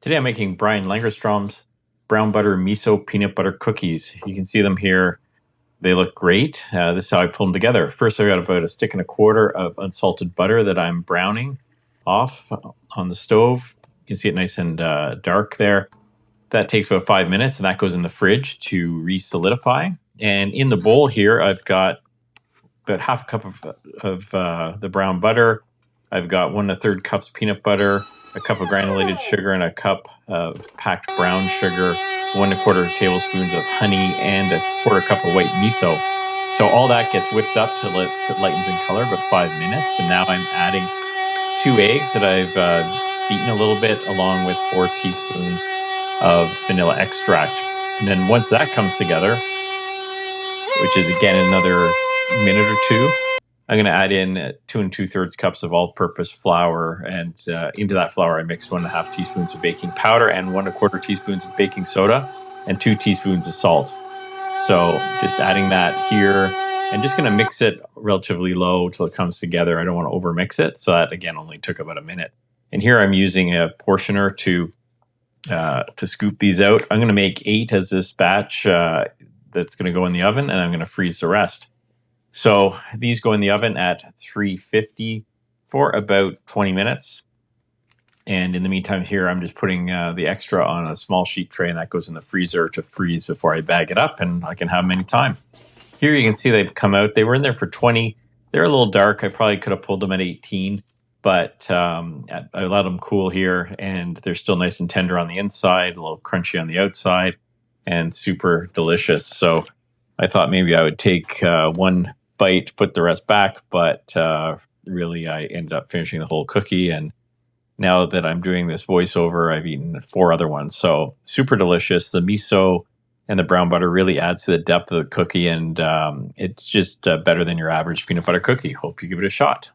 Today I'm making Brian Langerstrom's brown butter miso peanut butter cookies. You can see them here. They look great. This is how I pull them together. First, I've got about a stick and a quarter of unsalted butter that I'm browning off on the stove. You can see it nice and dark there. That takes about 5 minutes, and that goes in the fridge to re-solidify. And in the bowl here, I've got about half a cup of the brown butter. I've got 1 1/3 cups peanut butter, a cup of granulated sugar, and a cup of packed brown sugar, 1 1/4 tablespoons of honey, and a 1/4 cup of white miso. So all that gets whipped up till it lightens in color, about 5 minutes. And now I'm adding 2 eggs that I've beaten a little bit, along with 4 teaspoons of vanilla extract. And then once that comes together, which is again another minute or two, I'm going to add in 2 2/3 cups of all-purpose flour, and into that flour I mix 1 1/2 teaspoons of baking powder and 1 1/4 teaspoons of baking soda and 2 teaspoons of salt. So just adding that here, and just going to mix it relatively low till it comes together. I don't want to overmix it, so that again only took about a minute. And here I'm using a portioner to scoop these out. I'm going to make 8 as this batch that's going to go in the oven, and I'm going to freeze the rest. So these go in the oven at 350 for about 20 minutes. And in the meantime here, I'm just putting the extra on a small sheet tray, and that goes in the freezer to freeze before I bag it up, and I can have them anytime. Here you can see they've come out. They were in there for 20. They're a little dark. I probably could have pulled them at 18, but I let them cool here, and they're still nice and tender on the inside, a little crunchy on the outside, and super delicious. So I thought maybe I would take one bite, put the rest back, but really I ended up finishing the whole cookie. And now that I'm doing this voiceover, I've eaten 4 other ones. So super delicious. The miso and the brown butter really adds to the depth of the cookie, and it's just better than your average peanut butter cookie. Hope you give it a shot.